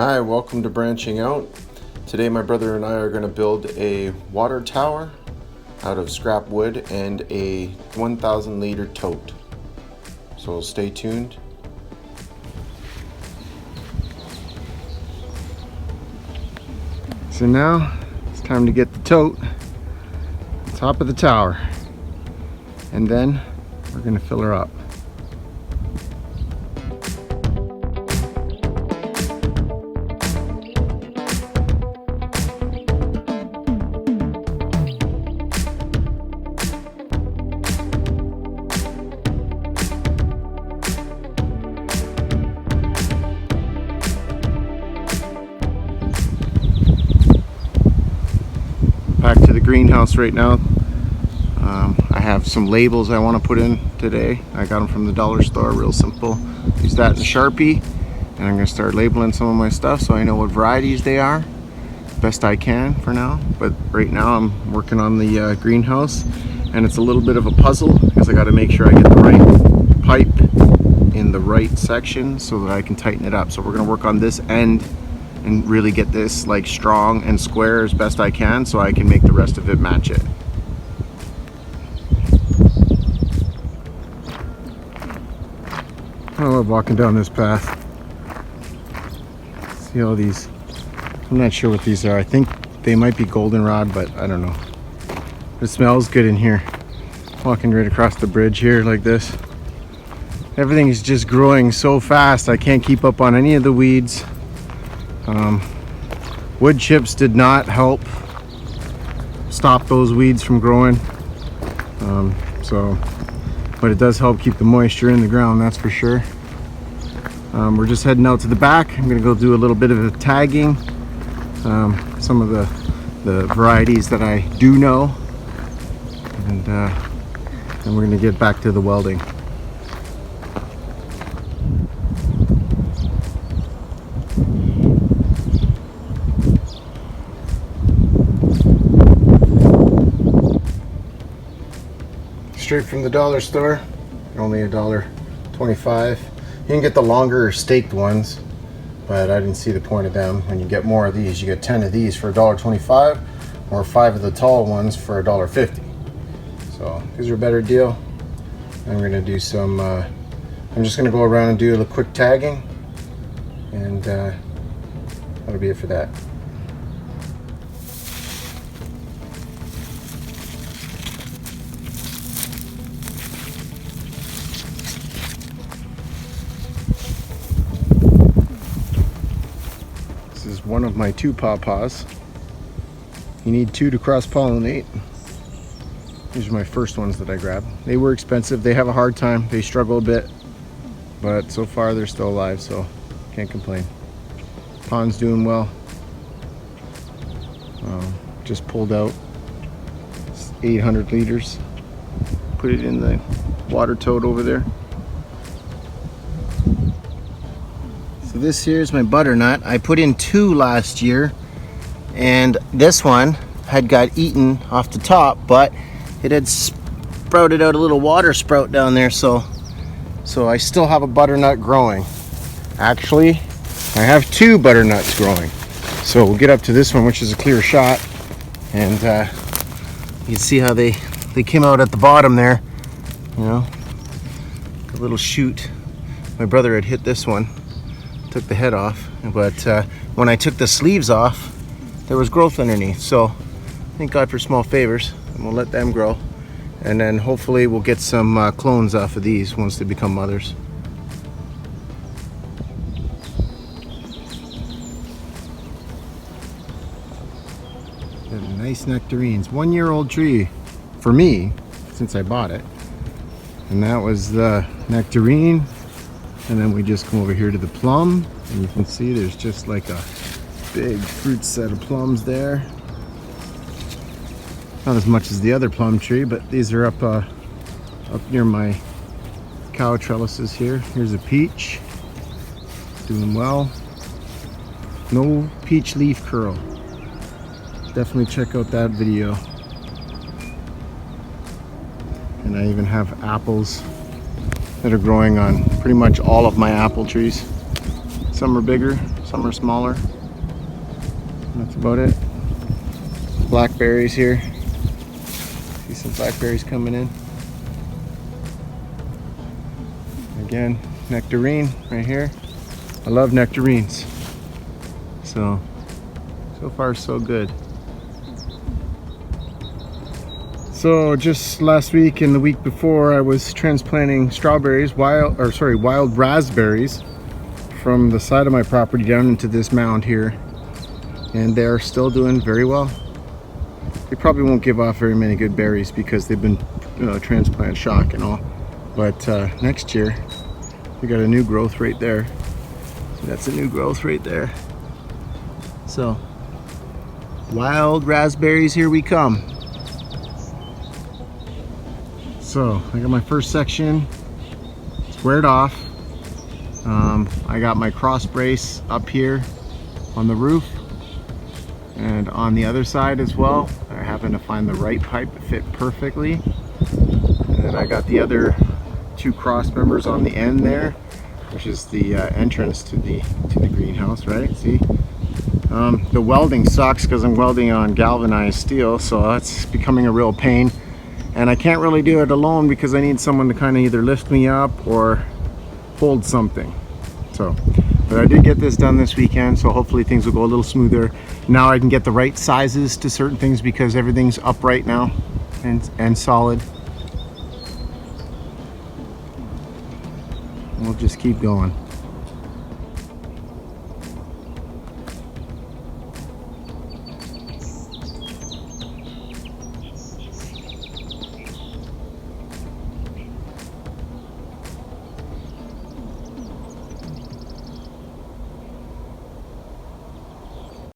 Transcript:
Hi, welcome to Branching Out. Today my brother and I are going to build a water tower out of scrap wood and a 1,000 liter tote. So stay tuned. So now it's time to get the tote on top of the tower, and then we're going to fill her up. Back to the greenhouse right now. I have some labels I want to put in today. I got them from the dollar store, real simple. Use that in Sharpie, and I'm going to start labeling some of my stuff so I know what varieties they are, best I can for now. But right now I'm working on the greenhouse, and it's a little bit of a puzzle because I got to make sure I get the right pipe in the right section so that I can tighten it up. So we're going to work on this end and really get this like strong and square as best I can so I can make the rest of it match it. I love walking down this path. See all these, I'm not sure what these are. I think they might be goldenrod, but I don't know. It smells good in here. Walking right across the bridge here like this. Everything is just growing so fast. I can't keep up on any of the weeds. Wood chips did not help stop those weeds from growing. But it does help keep the moisture in the ground, that's for sure. We're just heading out to the back. I'm gonna go do a little bit of a tagging. Some of the varieties that I do know. And then we're gonna get back to the welding. Straight from the dollar store, only $1.25. You can get the longer staked ones, but I didn't see the point of them. When you get more of these, you get 10 of these for $1.25, or 5 of the tall ones for $1.50. So these are a better deal. I'm gonna do some. I'm just gonna go around and do a quick tagging, and that'll be it for that. This is one of my 2 pawpaws. You need 2 to cross-pollinate. These are my first ones that I grabbed. They were expensive. They have a hard time. They struggle a bit, but so far they're still alive, so can't complain. Pond's doing well. Just pulled out 800 liters. Put it in the water tote over there. So this here is my butternut. I put in 2 last year, and this one had got eaten off the top, but it had sprouted out a little water sprout down there, so I still have a butternut growing. Actually, I have 2 butternuts growing. So we'll get up to this one, which is a clear shot, and you can see how they came out at the bottom there, you know, a little shoot. My brother had hit this one, took the head off, but when I took the sleeves off, there was growth underneath. So thank God for small favors, and we'll let them grow, and then hopefully we'll get some clones off of these once they become mothers. Nice nectarines. 1-year-old tree for me since I bought it, and that was the nectarine. And then we just come over here to the plum, and you can see there's just like a big fruit set of plums there. Not as much as the other plum tree, but these are up near my cow trellises here. Here's a peach, doing well. No peach leaf curl. Definitely check out that video. And I even have apples that are growing on pretty much all of my apple trees. Some are bigger, some are smaller. That's about it. Blackberries here. See some blackberries coming in. Again, nectarine right here. I love nectarines. So far so good. So just last week and the week before, I was transplanting strawberries, wild raspberries from the side of my property down into this mound here, and they're still doing very well. They probably won't give off very many good berries because they've been transplant shock and all, but next year we got a new growth right there. So that's a new growth right there. So wild raspberries, here we come. So I got my first section squared off. I got my cross brace up here on the roof and on the other side as well. I happen to find the right pipe to fit perfectly. And then I got the other two cross members on the end there, which is the entrance to the greenhouse, right? See? The welding sucks because I'm welding on galvanized steel, so that's becoming a real pain. And I can't really do it alone because I need someone to kind of either lift me up or hold something. So, but I did get this done this weekend, so hopefully things will go a little smoother. Now I can get the right sizes to certain things because everything's upright now and solid. We'll just keep going.